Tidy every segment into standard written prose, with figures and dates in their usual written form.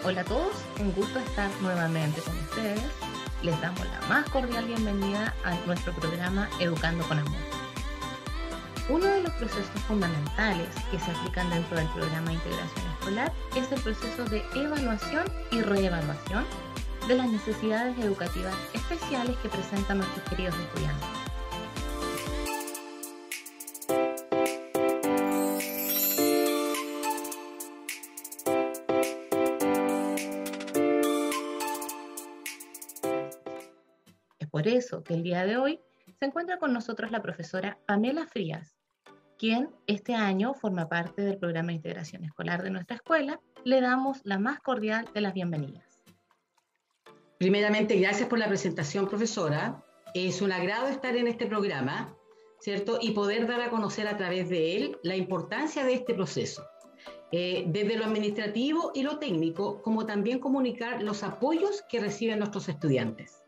Hola a todos, un gusto estar nuevamente con ustedes. Les damos la más cordial bienvenida a nuestro programa Educando con Amor. Uno de los procesos fundamentales que se aplican dentro del programa de integración escolar es el proceso de evaluación y reevaluación de las necesidades educativas especiales que presentan nuestros queridos estudiantes. Es por eso que el día de hoy se encuentra con nosotros la profesora Pamela Frías, quien este año forma parte del programa de integración escolar de nuestra escuela. Le damos la más cordial de las bienvenidas. Primeramente, gracias por la presentación, profesora. Es un agrado estar en este programa, ¿cierto? Y poder dar a conocer a través de él la importancia de este proceso, desde lo administrativo y lo técnico, como también comunicar los apoyos que reciben nuestros estudiantes.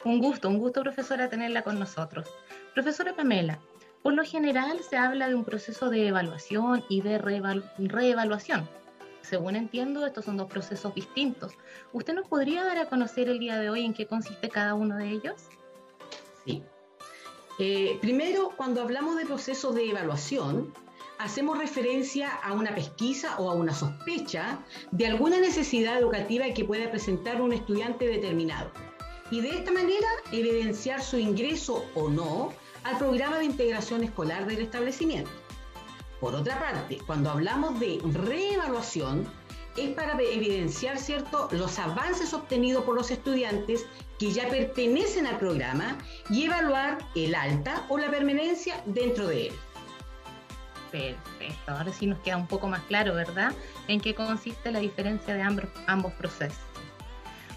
Un gusto, profesora, tenerla con nosotros. Profesora Pamela, por lo general se habla de un proceso de evaluación y de reevaluación. Según entiendo, estos son dos procesos distintos. ¿Usted nos podría dar a conocer el día de hoy en qué consiste cada uno de ellos? Sí. Primero, cuando hablamos de procesos de evaluación, hacemos referencia a una pesquisa o a una sospecha de alguna necesidad educativa que pueda presentar un estudiante determinado. Y de esta manera evidenciar su ingreso o no al programa de integración escolar del establecimiento. Por otra parte, cuando hablamos de reevaluación, es para evidenciar, ¿cierto?, los avances obtenidos por los estudiantes que ya pertenecen al programa y evaluar el alta o la permanencia dentro de él. Perfecto, ahora sí nos queda un poco más claro, ¿verdad?, en qué consiste la diferencia de ambos procesos.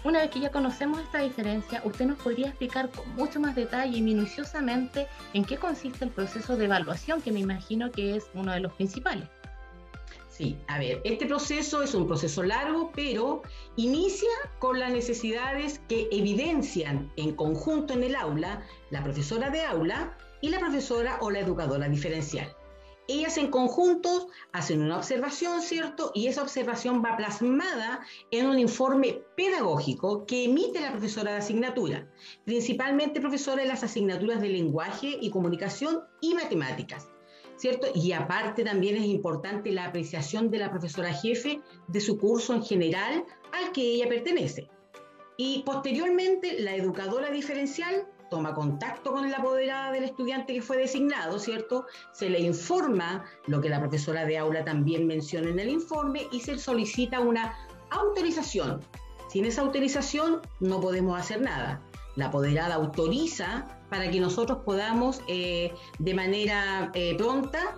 Una vez que ya conocemos esta diferencia, ¿usted nos podría explicar con mucho más detalle y minuciosamente en qué consiste el proceso de evaluación, que me imagino que es uno de los principales? Sí, a ver, este proceso es un proceso largo, pero inicia con las necesidades que evidencian en conjunto en el aula la profesora de aula y la profesora o la educadora diferencial. Ellas en conjunto hacen una observación, ¿cierto? Y esa observación va plasmada en un informe pedagógico que emite la profesora de asignatura, principalmente profesora de las asignaturas de lenguaje y comunicación y matemáticas, ¿cierto? Y aparte también es importante la apreciación de la profesora jefe de su curso en general al que ella pertenece. Y posteriormente la educadora diferencial toma contacto con la apoderada del estudiante que fue designado, ¿cierto? Se le informa lo que la profesora de aula también menciona en el informe y se solicita una autorización. Sin esa autorización no podemos hacer nada. La apoderada autoriza para que nosotros podamos de manera pronta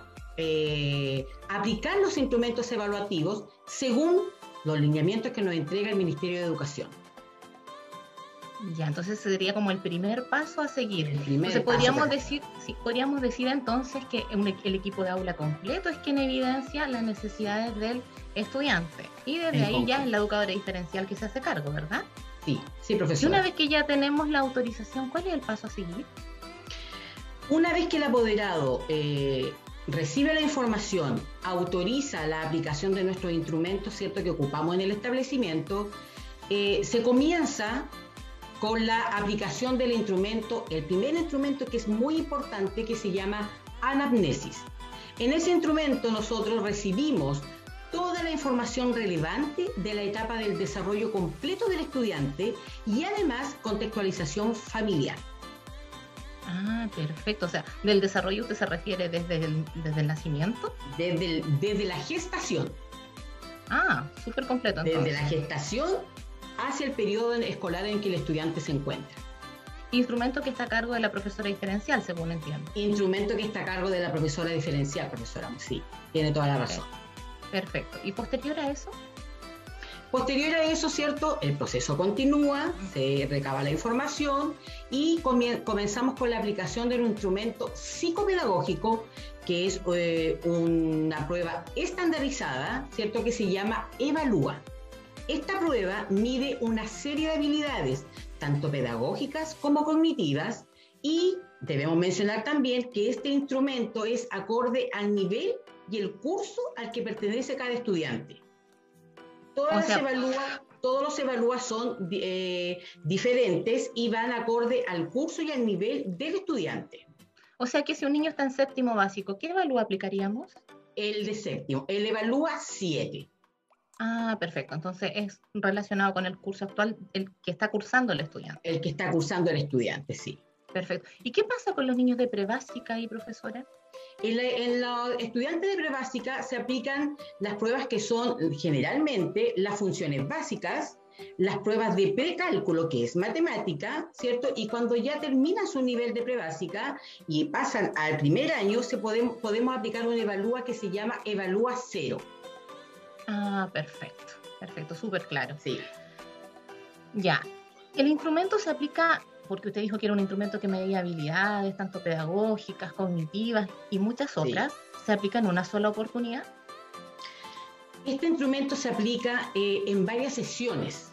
aplicar los instrumentos evaluativos según los lineamientos que nos entrega el Ministerio de Educación. Ya, entonces sería como el primer paso a seguir. Entonces podríamos decir entonces que el equipo de aula completo es quien evidencia las necesidades del estudiante. Y desde ahí ya es la educadora diferencial que se hace cargo, ¿verdad? Sí, profesora. Y una vez que ya tenemos la autorización, ¿cuál es el paso a seguir? Una vez que el apoderado recibe la información, autoriza la aplicación de nuestros instrumentos, ¿cierto?, que ocupamos en el establecimiento, se comienza con la aplicación del instrumento, el primer instrumento que es muy importante, que se llama anamnesis. En ese instrumento nosotros recibimos toda la información relevante de la etapa del desarrollo completo del estudiante y además contextualización familiar. Ah, perfecto. O sea, ¿del desarrollo usted se refiere desde el nacimiento? Desde la gestación. Ah, súper completo entonces. Desde la gestación hacia el periodo escolar en que el estudiante se encuentra. Instrumento que está a cargo de la profesora diferencial, según entiendo. Instrumento que está a cargo de la profesora diferencial, profesora, sí, tiene toda la razón. Perfecto. ¿Y posterior a eso? Posterior a eso, ¿cierto?, el proceso continúa, se recaba la información y comenzamos con la aplicación de un instrumento psicopedagógico que es una prueba estandarizada, ¿cierto?, que se llama Evalúa. Esta prueba mide una serie de habilidades, tanto pedagógicas como cognitivas, y debemos mencionar también que este instrumento es acorde al nivel y el curso al que pertenece cada estudiante. Todos los evalúas son diferentes y van acorde al curso y al nivel del estudiante. O sea que si un niño está en séptimo básico, ¿qué evalúa aplicaríamos? El de séptimo, él evalúa 7. Ah, perfecto. Entonces es relacionado con el curso actual, el que está cursando el estudiante. El que está cursando el estudiante, sí. Perfecto. ¿Y qué pasa con los niños de prebásica y profesora? En los estudiantes de prebásica se aplican las pruebas que son generalmente las funciones básicas, las pruebas de precálculo, que es matemática, ¿cierto? Y cuando ya terminan su nivel de prebásica y pasan al primer año, podemos aplicar una evalúa que se llama Evalúa 0. Ah, perfecto, súper claro. Sí. Ya, el instrumento se aplica, porque usted dijo que era un instrumento que medía habilidades, tanto pedagógicas, cognitivas y muchas otras, sí. ¿Se aplica en una sola oportunidad? Este instrumento se aplica en varias sesiones.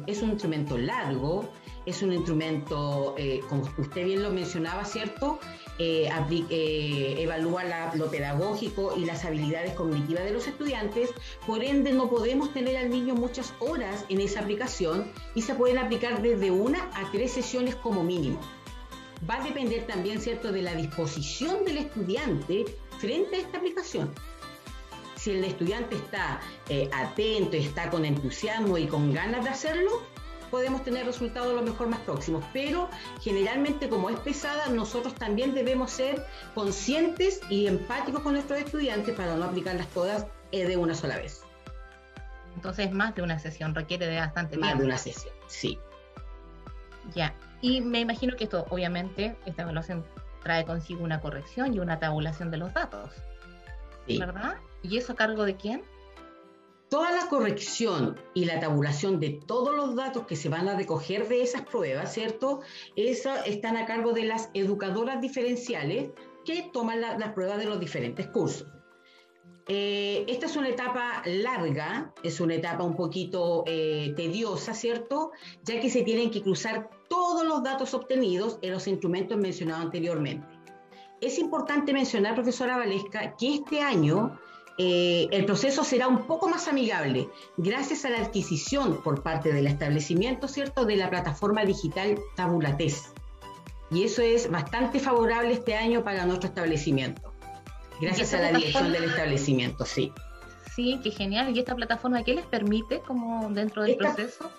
Es un instrumento largo, es un instrumento, como usted bien lo mencionaba, ¿cierto? Evalúa lo pedagógico y las habilidades cognitivas de los estudiantes, por ende no podemos tener al niño muchas horas en esa aplicación y se pueden aplicar desde 1 a 3 sesiones como mínimo. Va a depender también, ¿cierto?, de la disposición del estudiante frente a esta aplicación. Si el estudiante está atento, está con entusiasmo y con ganas de hacerlo, podemos tener resultados a lo mejor más próximos, pero generalmente como es pesada, nosotros también debemos ser conscientes y empáticos con nuestros estudiantes para no aplicarlas todas de una sola vez. Entonces más de una sesión, requiere de bastante tiempo. Más de una sesión, sí. Ya, y me imagino que esto, obviamente, esta evaluación trae consigo una corrección y una tabulación de los datos, sí. ¿Verdad? ¿Y eso a cargo de quién? Toda la corrección y la tabulación de todos los datos que se van a recoger de esas pruebas, ¿cierto? Esas están a cargo de las educadoras diferenciales que toman las pruebas de los diferentes cursos. Esta es una etapa larga, es una etapa un poquito tediosa, ¿cierto? Ya que se tienen que cruzar todos los datos obtenidos en los instrumentos mencionados anteriormente. Es importante mencionar, profesora Valesca, que este año el proceso será un poco más amigable gracias a la adquisición por parte del establecimiento, ¿cierto?, de la plataforma digital Tabulates. Y eso es bastante favorable este año para nuestro establecimiento. Gracias a la dirección del establecimiento, sí. Sí, qué genial. ¿Y esta plataforma qué les permite como dentro del proceso?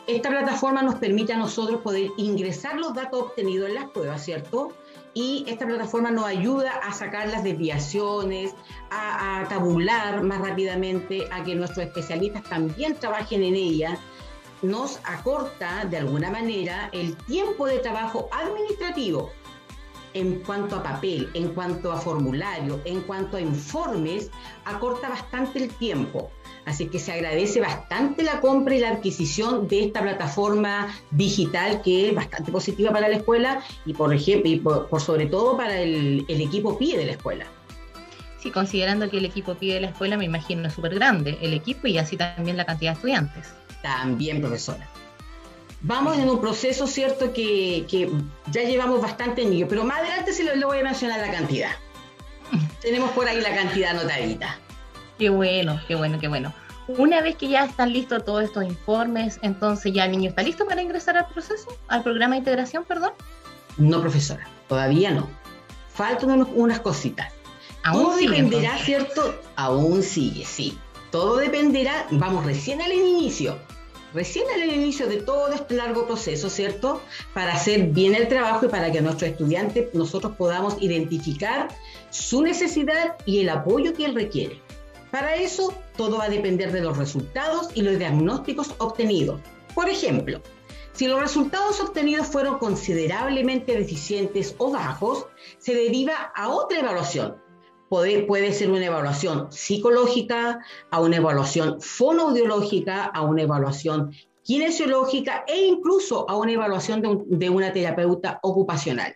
Esta plataforma nos permite a nosotros poder ingresar los datos obtenidos en las pruebas, ¿cierto? Y esta plataforma nos ayuda a sacar las desviaciones, a tabular más rápidamente, a que nuestros especialistas también trabajen en ella. Nos acorta de alguna manera el tiempo de trabajo administrativo en cuanto a papel, en cuanto a formulario, en cuanto a informes, acorta bastante el tiempo. Así que se agradece bastante la compra y la adquisición de esta plataforma digital que es bastante positiva para la escuela y, por ejemplo, y por sobre todo para el equipo PIE de la escuela. Sí, considerando que el equipo PIE de la escuela, me imagino, es súper grande, el equipo y así también la cantidad de estudiantes. También, profesora. Vamos en un proceso, ¿cierto?, que ya llevamos bastante niños, pero más adelante se lo voy a mencionar la cantidad. Tenemos por ahí la cantidad anotadita. Qué bueno, qué bueno, qué bueno. Una vez que ya están listos todos estos informes, entonces ya el niño está listo para ingresar al proceso, al programa de integración, perdón. No, profesora, todavía no. Faltan unas cositas. Todo dependerá, entonces, ¿cierto? Aún sigue, sí. Todo dependerá, vamos recién al inicio de todo este largo proceso, ¿cierto? Para hacer bien el trabajo y para que nuestros estudiantes, nosotros podamos identificar su necesidad y el apoyo que él requiere. Para eso, todo va a depender de los resultados y los diagnósticos obtenidos. Por ejemplo, si los resultados obtenidos fueron considerablemente deficientes o bajos, se deriva a otra evaluación. Puede ser una evaluación psicológica, a una evaluación fonoaudiológica, a una evaluación kinesiológica e incluso a una evaluación de una terapeuta ocupacional.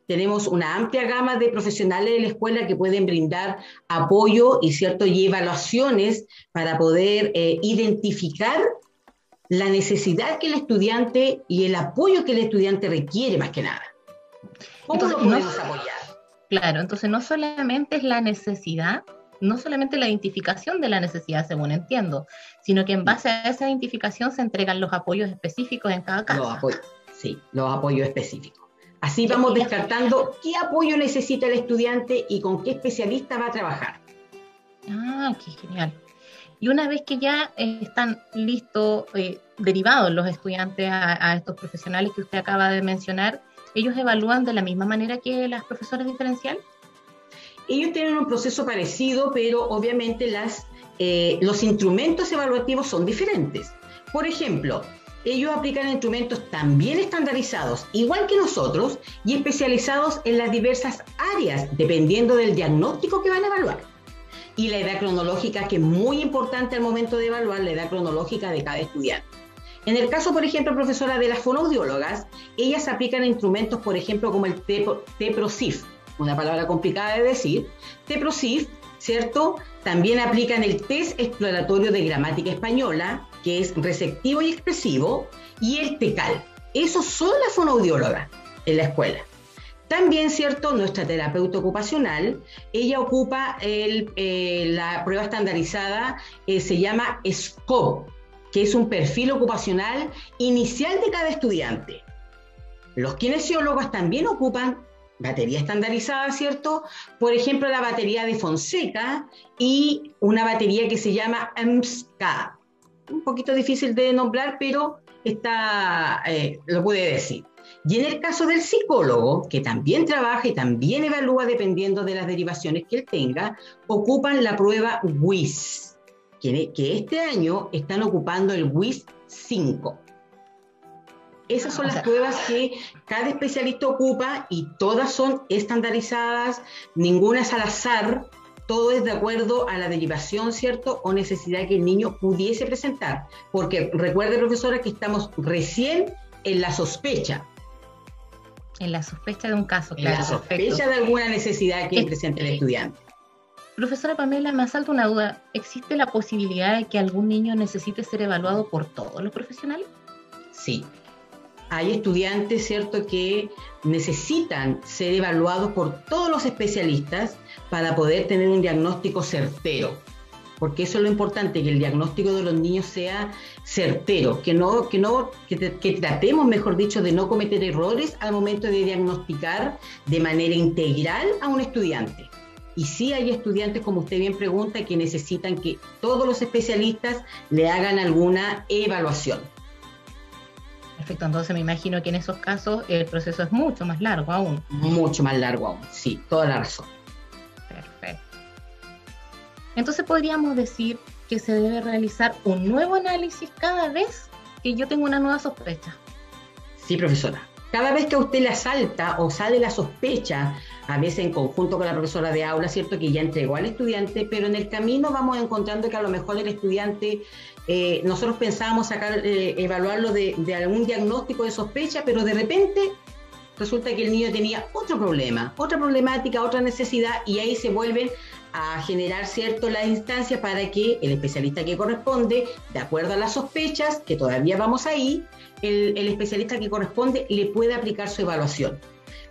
Tenemos una amplia gama de profesionales de la escuela que pueden brindar apoyo y evaluaciones para poder identificar la necesidad que el estudiante y el apoyo que el estudiante requiere más que nada. ¿Cómo lo podemos apoyar? Claro, entonces no solamente es la necesidad, no solamente la identificación de la necesidad, según entiendo, sino que en base a esa identificación se entregan los apoyos específicos en cada caso. Los apoyos específicos. Así vamos descartando qué apoyo necesita el estudiante y con qué especialista va a trabajar. Ah, qué genial. Y una vez que ya están listos, derivados los estudiantes a estos profesionales que usted acaba de mencionar, ¿ellos evalúan de la misma manera que las profesoras diferenciales? Ellos tienen un proceso parecido, pero obviamente los instrumentos evaluativos son diferentes. Por ejemplo, ellos aplican instrumentos también estandarizados, igual que nosotros, y especializados en las diversas áreas, dependiendo del diagnóstico que van a evaluar. Y la edad cronológica, que es muy importante al momento de evaluar la edad cronológica de cada estudiante. En el caso, por ejemplo, profesora, de las fonoaudiólogas, ellas aplican instrumentos, por ejemplo, como el TEPROSIF, una palabra complicada de decir. TEPROSIF, ¿cierto? También aplican el test exploratorio de gramática española, que es receptivo y expresivo, y el TECAL. Esos son las fonoaudiólogas en la escuela. También, ¿cierto? Nuestra terapeuta ocupacional, ella ocupa la prueba estandarizada, se llama SCOPE, que es un perfil ocupacional inicial de cada estudiante. Los kinesiólogos también ocupan batería estandarizada, ¿cierto? Por ejemplo, la batería de Fonseca y una batería que se llama EMSCA. Un poquito difícil de nombrar, pero lo puede decir. Y en el caso del psicólogo, que también trabaja y también evalúa dependiendo de las derivaciones que él tenga, ocupan la prueba WIS, que este año están ocupando el WIS 5. Esas son las pruebas que cada especialista ocupa y todas son estandarizadas, ninguna es al azar, todo es de acuerdo a la derivación, ¿cierto? O necesidad que el niño pudiese presentar. Porque recuerde, profesora, que estamos recién en la sospecha. En la sospecha de un caso, claro. En la sospecha de alguna necesidad que presente el estudiante. Profesora Pamela, me asalta una duda. ¿Existe la posibilidad de que algún niño necesite ser evaluado por todos los profesionales? Sí. Hay estudiantes, ¿cierto?, que necesitan ser evaluados por todos los especialistas para poder tener un diagnóstico certero. Porque eso es lo importante, que el diagnóstico de los niños sea certero, que tratemos, mejor dicho, de no cometer errores al momento de diagnosticar de manera integral a un estudiante. Y sí hay estudiantes, como usted bien pregunta, que necesitan que todos los especialistas le hagan alguna evaluación. Perfecto, entonces me imagino que en esos casos el proceso es mucho más largo aún. Mucho más largo aún, sí, toda la razón. Perfecto. Entonces podríamos decir que se debe realizar un nuevo análisis cada vez que yo tengo una nueva sospecha. Sí, profesora. Cada vez que a usted le asalta o sale la sospecha, a veces en conjunto con la profesora de aula, ¿cierto?, que ya entregó al estudiante, pero en el camino vamos encontrando que a lo mejor el estudiante, nosotros pensábamos evaluarlo de algún diagnóstico de sospecha, pero de repente resulta que el niño tenía otro problema, otra problemática, otra necesidad, y ahí se vuelven a generar, ¿cierto?, las instancias para que el especialista que corresponde, de acuerdo a las sospechas, que todavía vamos ahí, el especialista que corresponde le puede aplicar su evaluación.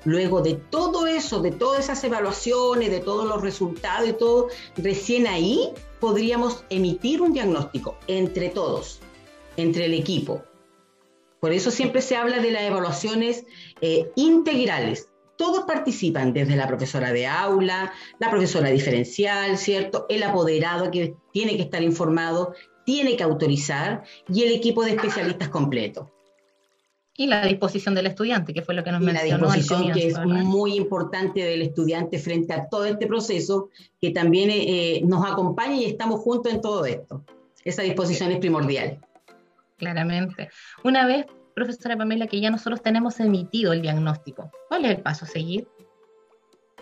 Luego de todo eso, de todas esas evaluaciones, de todos los resultados y todo, recién ahí podríamos emitir un diagnóstico entre todos, entre el equipo. Por eso siempre se habla de las evaluaciones integrales. Todos participan, desde la profesora de aula, la profesora diferencial, ¿cierto?, el apoderado que tiene que estar informado, tiene que autorizar, y el equipo de especialistas completo. Y la disposición del estudiante, que fue lo que nos mencionó al comienzo. La disposición, que es muy importante del estudiante frente a todo este proceso, que también nos acompaña y estamos juntos en todo esto. Esa disposición es primordial. Claramente. Una vez, profesora Pamela, que ya nosotros tenemos emitido el diagnóstico, ¿cuál es el paso a seguir?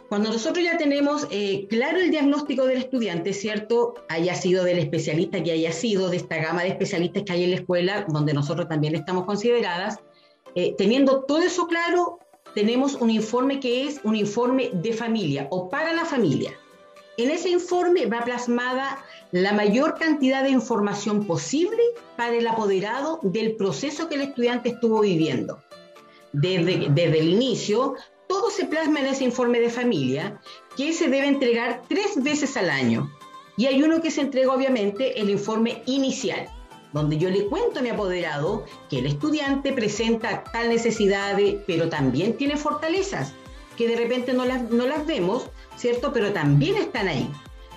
Cuando nosotros ya tenemos claro el diagnóstico del estudiante, ¿cierto?, haya sido del especialista que haya sido, de esta gama de especialistas que hay en la escuela, donde nosotros también estamos consideradas, teniendo todo eso claro, tenemos un informe que es un informe de familia o para la familia. En ese informe va plasmada la mayor cantidad de información posible para el apoderado del proceso que el estudiante estuvo viviendo. Desde el inicio, todo se plasma en ese informe de familia, que se debe entregar 3 veces al año. Y hay uno que se entrega, obviamente, el informe inicial, donde yo le cuento a mi apoderado que el estudiante presenta tal necesidad, pero también tiene fortalezas, que de repente no las vemos, ¿cierto? Pero también están ahí.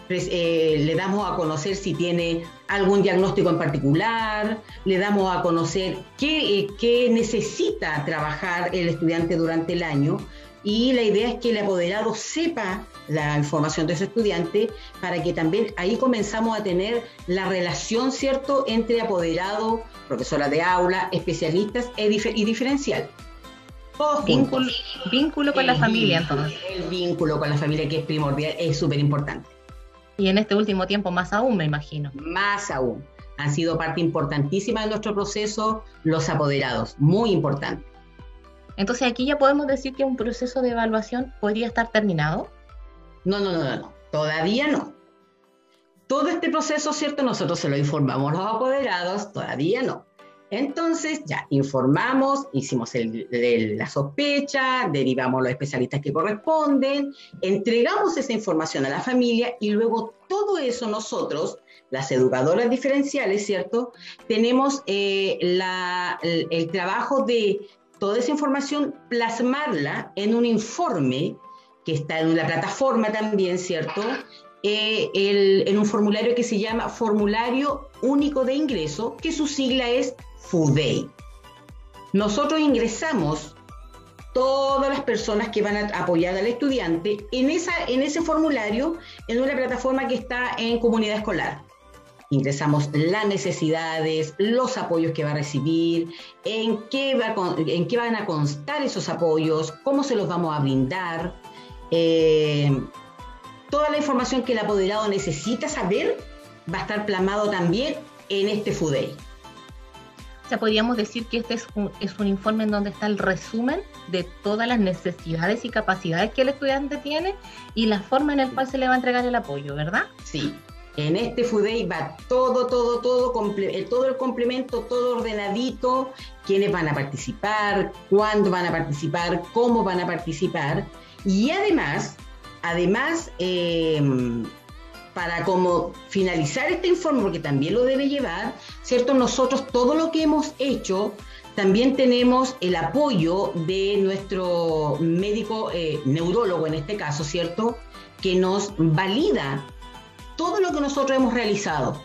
Le damos a conocer si tiene algún diagnóstico en particular, le damos a conocer qué necesita trabajar el estudiante durante el año, y la idea es que el apoderado sepa la información de ese estudiante para que también ahí comenzamos a tener la relación, ¿cierto?, entre apoderado, profesora de aula, especialistas y diferencial. Vínculo con la familia, entonces. El vínculo con la familia, que es primordial, es súper importante. Y en este último tiempo más aún, me imagino. Más aún. Han sido parte importantísima de nuestro proceso los apoderados, muy importante. Entonces aquí ya podemos decir que un proceso de evaluación podría estar terminado. No, todavía no. Todo este proceso, ¿cierto? Nosotros se lo informamos a los apoderados, todavía no. Entonces ya informamos, hicimos la sospecha, derivamos a los especialistas que corresponden, entregamos esa información a la familia y luego todo eso nosotros, las educadoras diferenciales, ¿cierto? Tenemos el trabajo de toda esa información, plasmarla en un informe que está en una plataforma también, ¿cierto? En un formulario que se llama Formulario Único de Ingreso, que su sigla es FUDEI. Nosotros ingresamos todas las personas que van a apoyar al estudiante en ese formulario, en una plataforma que está en Comunidad Escolar. Ingresamos las necesidades, los apoyos que va a recibir, en qué van a constar esos apoyos, cómo se los vamos a brindar, toda la información que el apoderado necesita saber va a estar plasmado también en este FUDEI. O sea, podríamos decir que este es un informe en donde está el resumen de todas las necesidades y capacidades que el estudiante tiene y la forma en la cual se le va a entregar el apoyo, ¿verdad? Sí. En este FUDEI va todo el complemento, todo ordenadito, quiénes van a participar, cuándo van a participar, cómo van a participar. Y además, para como finalizar este informe, porque también lo debe llevar, ¿cierto? Nosotros todo lo que hemos hecho, también tenemos el apoyo de nuestro médico neurólogo en este caso, ¿cierto? Que nos valida todo lo que nosotros hemos realizado.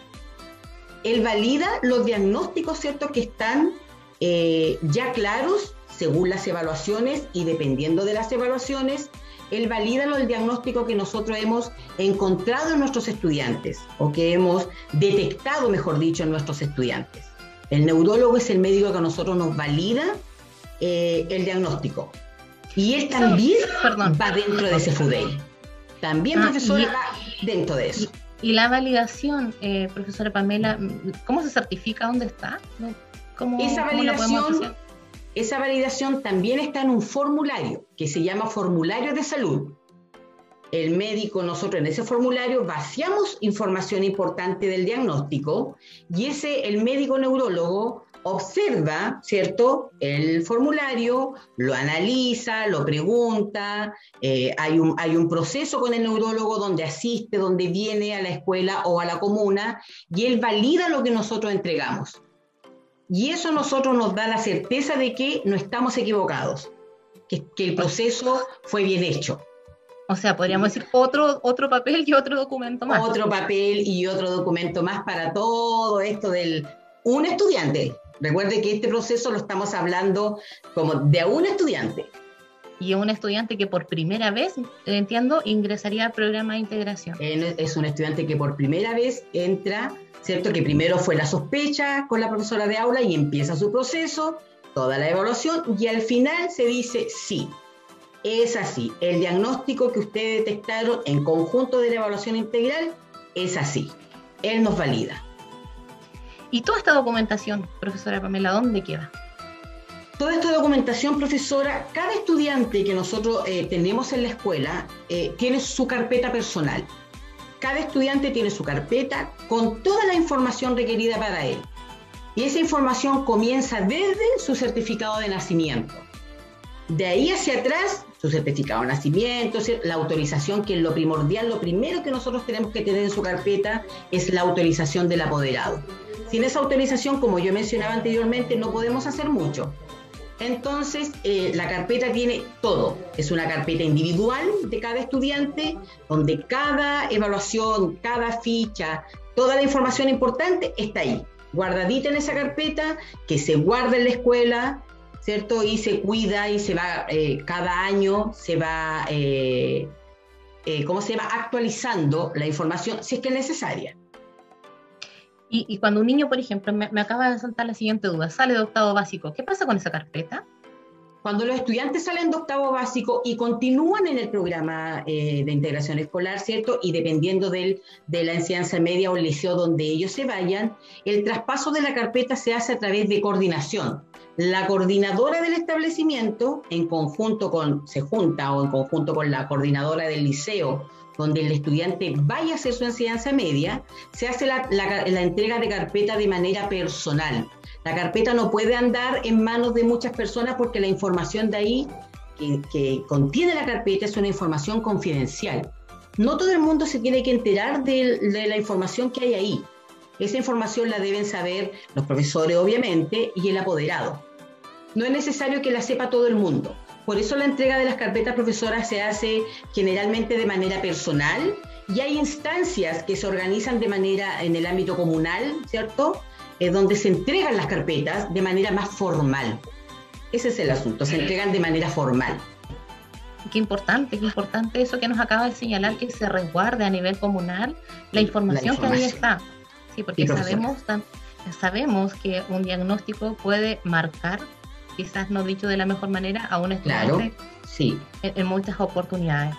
Él valida los diagnósticos, ¿cierto?, que están ya claros según las evaluaciones, y dependiendo de las evaluaciones, él valida el diagnóstico que nosotros hemos encontrado en nuestros estudiantes, o que hemos detectado, mejor dicho, en nuestros estudiantes. El neurólogo es el médico que a nosotros nos valida el diagnóstico. Y él también va dentro de ese FUDEI. También, profesora, va dentro de eso. ¿Y la validación, profesora Pamela, cómo se certifica? ¿Dónde está? ¿Cómo la podemos hacer? Esa validación también está en un formulario que se llama Formulario de Salud. El médico, nosotros en ese formulario vaciamos información importante del diagnóstico, y el médico neurólogo observa, ¿cierto?, el formulario, lo analiza, lo pregunta, hay un proceso con el neurólogo donde asiste, donde viene a la escuela o a la comuna, y él valida lo que nosotros entregamos. Y eso a nosotros nos da la certeza de que no estamos equivocados, que el proceso fue bien hecho. O sea, podríamos decir otro papel y otro documento más. Otro papel y otro documento más para todo esto un estudiante. Recuerde que este proceso lo estamos hablando como de un estudiante. Y un estudiante que por primera vez, entiendo, ingresaría al programa de integración. Es un estudiante que por primera vez entra, ¿cierto? Que primero fue la sospecha con la profesora de aula y empieza su proceso, toda la evaluación, y al final se dice sí. Es así, el diagnóstico que ustedes detectaron en conjunto de la evaluación integral es así, él nos valida. ¿Y toda esta documentación, profesora Pamela, dónde queda? Toda esta documentación, profesora, cada estudiante que nosotros tenemos en la escuela tiene su carpeta personal. Cada estudiante tiene su carpeta con toda la información requerida para él. Y esa información comienza desde su certificado de nacimiento. De ahí hacia atrás, su certificado de nacimiento, la autorización, que es lo primordial, lo primero que nosotros tenemos que tener en su carpeta es la autorización del apoderado. Sin esa autorización, como yo mencionaba anteriormente, no podemos hacer mucho. Entonces, la carpeta tiene todo. Es una carpeta individual de cada estudiante, donde cada evaluación, cada ficha, toda la información importante está ahí, guardadita en esa carpeta, que se guarda en la escuela, ¿cierto? Y se cuida y se va, cada año se va, actualizando la información, si es que es necesaria. Y cuando un niño, por ejemplo, me acaba de saltar la siguiente duda, sale de octavo básico, ¿qué pasa con esa carpeta? Cuando los estudiantes salen de octavo básico y continúan en el programa de integración escolar, ¿cierto? Y dependiendo de la enseñanza media o el liceo donde ellos se vayan, el traspaso de la carpeta se hace a través de coordinación. La coordinadora del establecimiento, se junta en conjunto con la coordinadora del liceo, donde el estudiante vaya a hacer su enseñanza media, se hace la entrega de carpeta de manera personal. La carpeta no puede andar en manos de muchas personas porque la información de ahí que contiene la carpeta es una información confidencial. No todo el mundo se tiene que enterar de la información que hay ahí. Esa información la deben saber los profesores, obviamente, y el apoderado. No es necesario que la sepa todo el mundo. Por eso la entrega de las carpetas profesoras se hace generalmente de manera personal, y hay instancias que se organizan de manera en el ámbito comunal, ¿cierto? Donde se entregan las carpetas de manera más formal. Ese es el asunto, se entregan de manera formal. Qué importante eso que nos acaba de señalar, que se resguarde a nivel comunal la información que ahí está. Sí, porque sabemos que un diagnóstico puede marcar, quizás no dicho de la mejor manera, a un estudiante, claro, sí, en muchas oportunidades.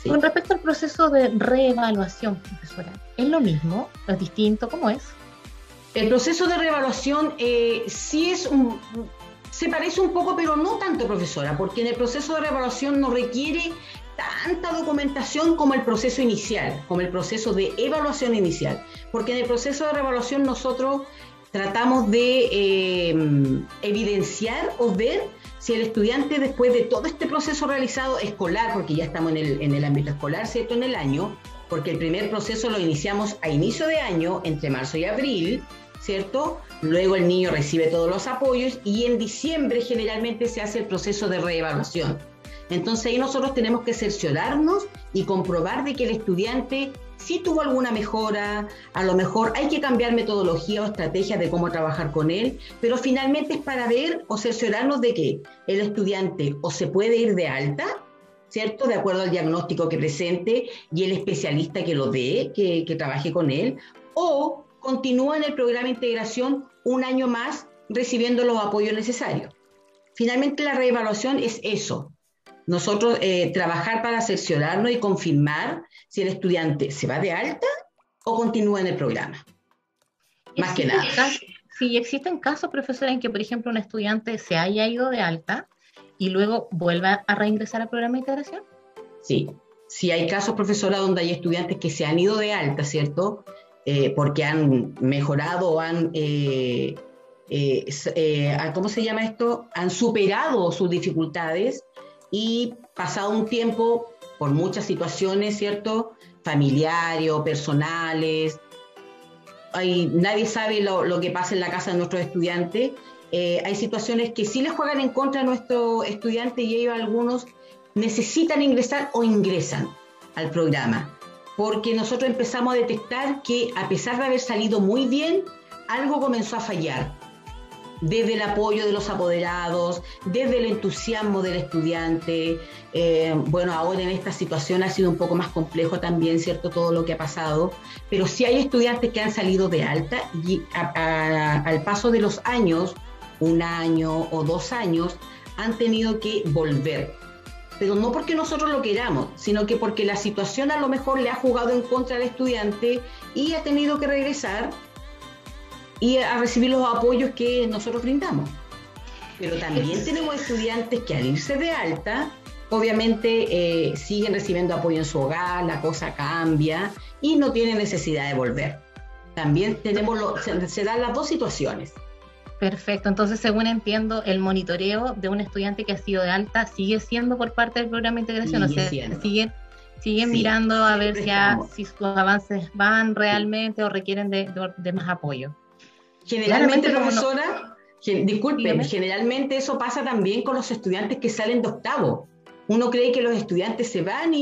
Sí. Con respecto al proceso de reevaluación, profesora, ¿es lo mismo? ¿Es distinto? ¿Cómo es? El proceso de reevaluación se parece un poco, pero no tanto, profesora, porque en el proceso de reevaluación no requiere tanta documentación como el proceso inicial, como el proceso de evaluación inicial, porque en el proceso de reevaluación nosotros tratamos de evidenciar o ver si el estudiante, después de todo este proceso realizado escolar, porque ya estamos en el ámbito escolar, ¿cierto?, en el año, porque el primer proceso lo iniciamos a inicio de año, entre marzo y abril, ¿cierto? Luego el niño recibe todos los apoyos y en diciembre generalmente se hace el proceso de reevaluación. Entonces ahí nosotros tenemos que cerciorarnos y comprobar de que el estudiante sí tuvo alguna mejora, a lo mejor hay que cambiar metodología o estrategias de cómo trabajar con él, pero finalmente es para ver o cerciorarnos de que el estudiante o se puede ir de alta, ¿cierto?, de acuerdo al diagnóstico que presente y el especialista que lo dé, que trabaje con él, o continúa en el programa de integración un año más recibiendo los apoyos necesarios. Finalmente la reevaluación es eso. Nosotros trabajar para cerciorarnos y confirmar si el estudiante se va de alta o continúa en el programa. Más que nada. Sí, existen casos, profesora, en que, por ejemplo, un estudiante se haya ido de alta y luego vuelva a reingresar al programa de integración. Sí, sí hay casos, profesora, donde hay estudiantes que se han ido de alta, ¿cierto?, porque han mejorado o han, ¿cómo se llama esto?, han superado sus dificultades y pasado un tiempo por muchas situaciones, ¿cierto?, familiares o personales, nadie sabe lo que pasa en la casa de nuestros estudiantes. Hay situaciones que sí les juegan en contra a nuestros estudiantes y ellos algunos necesitan ingresar o ingresan al programa, porque nosotros empezamos a detectar que a pesar de haber salido muy bien, algo comenzó a fallar. Desde el apoyo de los apoderados, desde el entusiasmo del estudiante. Bueno, ahora en esta situación ha sido un poco más complejo también, ¿cierto?, todo lo que ha pasado, pero sí hay estudiantes que han salido de alta y al paso de los años, 1 año o 2 años, han tenido que volver. Pero no porque nosotros lo queramos, sino que porque la situación a lo mejor le ha jugado en contra al estudiante y ha tenido que regresar y a recibir los apoyos que nosotros brindamos. Pero también tenemos estudiantes que al irse de alta, obviamente siguen recibiendo apoyo en su hogar, la cosa cambia y no tienen necesidad de volver. También tenemos se dan las dos situaciones. Perfecto, entonces según entiendo, el monitoreo de un estudiante que ha sido de alta sigue siendo por parte del programa de integración, Sigue o sea, siendo. siguen Sí, mirando a ver si sus avances van realmente sí. o requieren de más apoyo. Generalmente, Claramente, como no, profesora, disculpen, dígame. generalmente eso pasa también con los estudiantes que salen de octavo. Uno cree que los estudiantes se van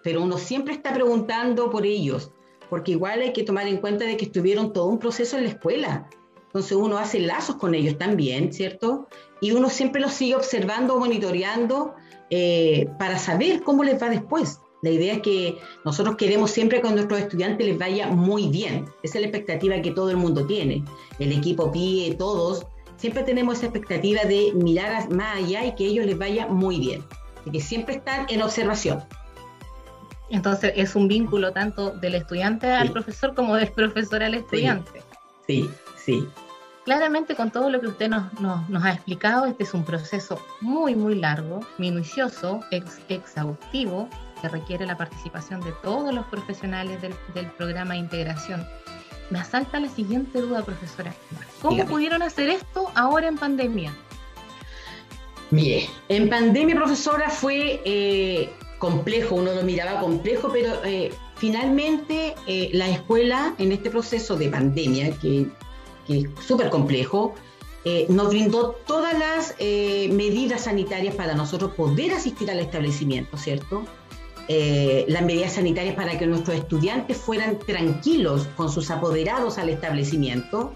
pero uno siempre está preguntando por ellos, porque igual hay que tomar en cuenta de que estuvieron todo un proceso en la escuela. Entonces uno hace lazos con ellos también, ¿cierto? Y uno siempre los sigue observando, monitoreando, para saber cómo les va después. La idea es que nosotros queremos siempre que a nuestros estudiantes les vaya muy bien. Esa es la expectativa que todo el mundo tiene. El equipo PIE, todos, siempre tenemos esa expectativa de mirar más allá y que a ellos les vaya muy bien. Y que siempre están en observación. Entonces es un vínculo tanto del estudiante al Sí. profesor como del profesor al estudiante. Sí, sí. Claramente con todo lo que usted nos ha explicado, este es un proceso muy, muy largo, minucioso, exhaustivo, que requiere la participación de todos los profesionales del programa de integración. Me asalta la siguiente duda, profesora. ¿Cómo Dígame. pudieron hacer esto ahora en pandemia? Mire, en pandemia, profesora, fue complejo, uno lo miraba complejo, pero finalmente la escuela en este proceso de pandemia, que es súper complejo, nos brindó todas las medidas sanitarias para nosotros poder asistir al establecimiento, ¿cierto? Las medidas sanitarias para que nuestros estudiantes fueran tranquilos con sus apoderados al establecimiento.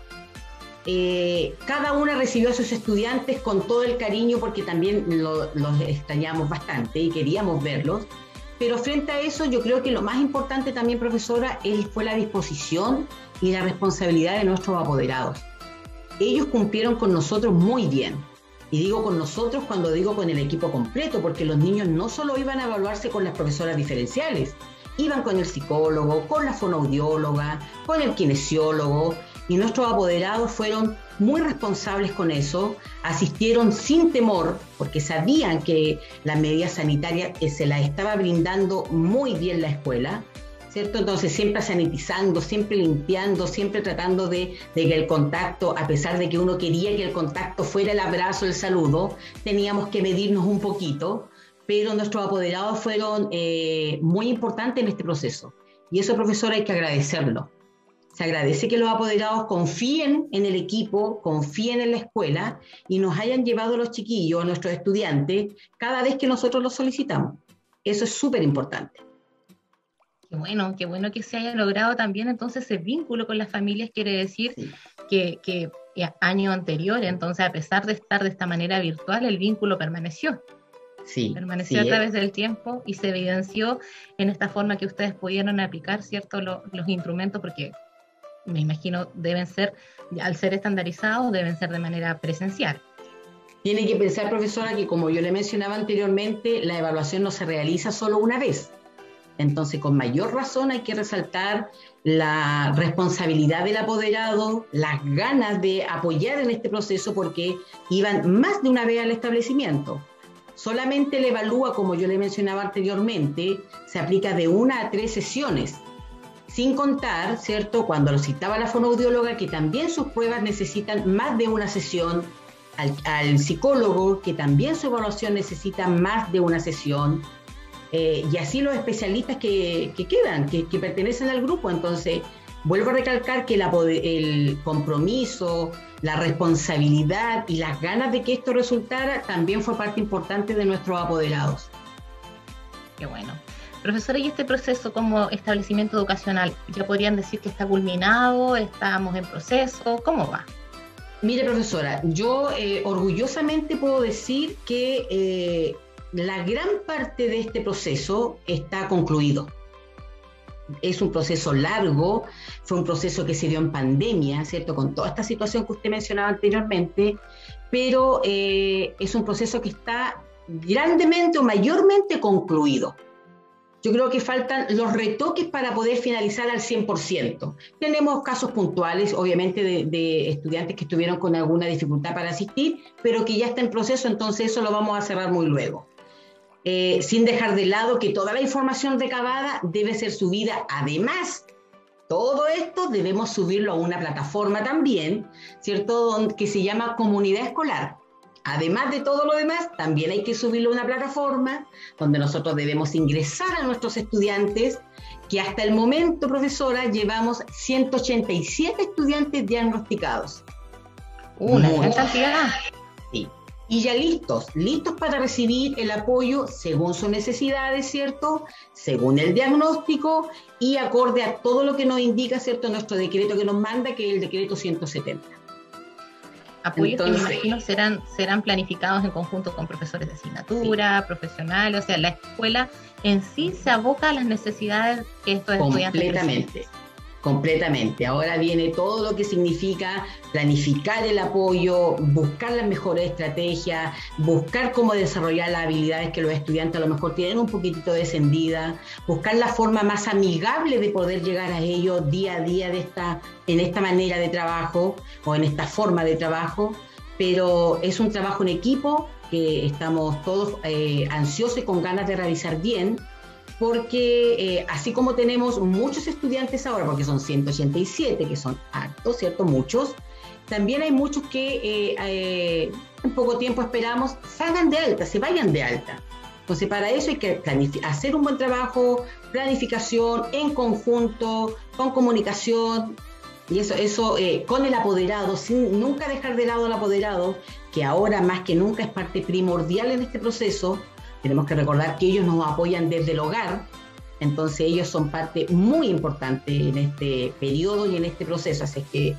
Cada una recibió a sus estudiantes con todo el cariño porque también los extrañamos bastante y queríamos verlos, pero frente a eso yo creo que lo más importante también, profesora, fue la disposición y la responsabilidad de nuestros apoderados. Ellos cumplieron con nosotros muy bien, y digo con nosotros cuando digo con el equipo completo, porque los niños no solo iban a evaluarse con las profesoras diferenciales, iban con el psicólogo, con la fonoaudióloga, con el kinesiólogo, y nuestros apoderados fueron muy responsables con eso, asistieron sin temor, porque sabían que las medidas sanitarias se las estaba brindando muy bien la escuela, ¿cierto? Entonces siempre sanitizando, siempre limpiando, siempre tratando de que el contacto, a pesar de que uno quería que el contacto fuera el abrazo, el saludo, teníamos que medirnos un poquito, pero nuestros apoderados fueron muy importantes en este proceso. Y eso, profesor, hay que agradecerlo. Se agradece que los apoderados confíen en el equipo, confíen en la escuela y nos hayan llevado a los chiquillos, a nuestros estudiantes, cada vez que nosotros los solicitamos. Eso es súper importante. Qué bueno que se haya logrado también entonces ese vínculo con las familias, quiere decir Sí. que año anterior, entonces a pesar de estar de esta manera virtual, el vínculo permaneció. Sí, Permaneció a través del tiempo y se evidenció en esta forma que ustedes pudieron aplicar, ¿cierto? Los instrumentos, porque me imagino deben ser, al ser estandarizados, deben ser de manera presencial. Tiene que pensar, profesora, que como yo le mencionaba anteriormente, la evaluación no se realiza solo una vez. Entonces, con mayor razón hay que resaltar la responsabilidad del apoderado, las ganas de apoyar en este proceso porque iban más de una vez al establecimiento. Solamente le evalúa, como yo le mencionaba anteriormente, se aplica de 1 a 3 sesiones, sin contar, ¿cierto?, cuando lo citaba la fonoaudióloga, que también sus pruebas necesitan más de una sesión, al psicólogo, que también su evaluación necesita más de una sesión, y así los especialistas que quedan, que pertenecen al grupo. Entonces, vuelvo a recalcar que el compromiso, la responsabilidad y las ganas de que esto resultara también fue parte importante de nuestros apoderados. Qué bueno. Profesora, ¿y este proceso como establecimiento educacional, ya podrían decir que está culminado, estamos en proceso? ¿Cómo va? Mire, profesora, yo orgullosamente puedo decir que la gran parte de este proceso está concluido. Es un proceso largo, fue un proceso que se dio en pandemia, ¿cierto?, con toda esta situación que usted mencionaba anteriormente, pero es un proceso que está grandemente o mayormente concluido. Yo creo que faltan los retoques para poder finalizar al 100%. Tenemos casos puntuales, obviamente, de estudiantes que estuvieron con alguna dificultad para asistir, pero que ya está en proceso, entonces eso lo vamos a cerrar muy luego. Sin dejar de lado que toda la información recabada debe ser subida, además todo esto debemos subirlo a una plataforma también, ¿cierto? Que se llama Comunidad Escolar. Además de todo lo demás, también hay que subirlo a una plataforma donde nosotros debemos ingresar a nuestros estudiantes, que hasta el momento, profesora, llevamos 187 estudiantes diagnosticados. Una gran cantidad. Sí. Y ya listos para recibir el apoyo según sus necesidades, ¿cierto? Según el diagnóstico y acorde a todo lo que nos indica, ¿cierto? Nuestro decreto que nos manda, que es el decreto 170. Apoyos Entonces, que me imagino serán planificados en conjunto con profesores de asignatura, sí, profesionales, o sea, la escuela en sí se aboca a las necesidades que estos estudiantes Completamente. Ahora viene todo lo que significa planificar el apoyo, buscar las mejores estrategias, buscar cómo desarrollar las habilidades que los estudiantes a lo mejor tienen un poquitito descendidas, buscar la forma más amigable de poder llegar a ellos día a día en esta manera de trabajo o en esta forma de trabajo, pero es un trabajo en equipo que estamos todos ansiosos y con ganas de realizar bien, porque así como tenemos muchos estudiantes ahora, porque son 187, que son hartos, ¿cierto? Muchos, también hay muchos que en poco tiempo esperamos salgan de alta, se vayan de alta. Entonces, para eso hay que hacer un buen trabajo, planificación en conjunto, con comunicación, y eso con el apoderado, sin nunca dejar de lado al apoderado, que ahora más que nunca es parte primordial en este proceso. Tenemos que recordar que ellos nos apoyan desde el hogar, entonces ellos son parte muy importante en este periodo y en este proceso. Así que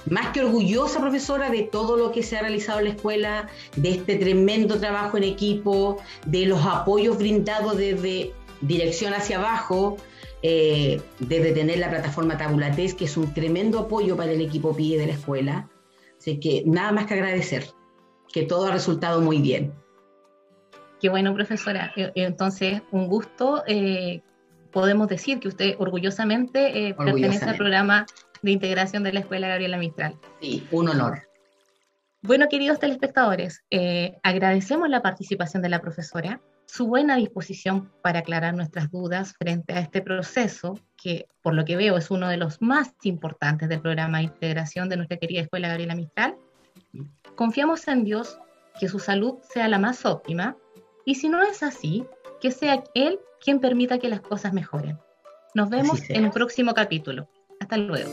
más que orgullosa, profesora, de todo lo que se ha realizado en la escuela, de este tremendo trabajo en equipo, de los apoyos brindados desde dirección hacia abajo, desde tener la plataforma Tabulates, que es un tremendo apoyo para el equipo PIE de la escuela. Así que nada más que agradecer, que todo ha resultado muy bien. Qué bueno, profesora. Entonces, un gusto. Podemos decir que usted orgullosamente pertenece al programa de integración de la Escuela Gabriela Mistral. Sí, un honor. Bueno, queridos telespectadores, agradecemos la participación de la profesora, su buena disposición para aclarar nuestras dudas frente a este proceso, que por lo que veo es uno de los más importantes del programa de integración de nuestra querida Escuela Gabriela Mistral. Confiamos en Dios que su salud sea la más óptima, y si no es así, que sea Él quien permita que las cosas mejoren. Nos vemos en un próximo capítulo. Hasta luego.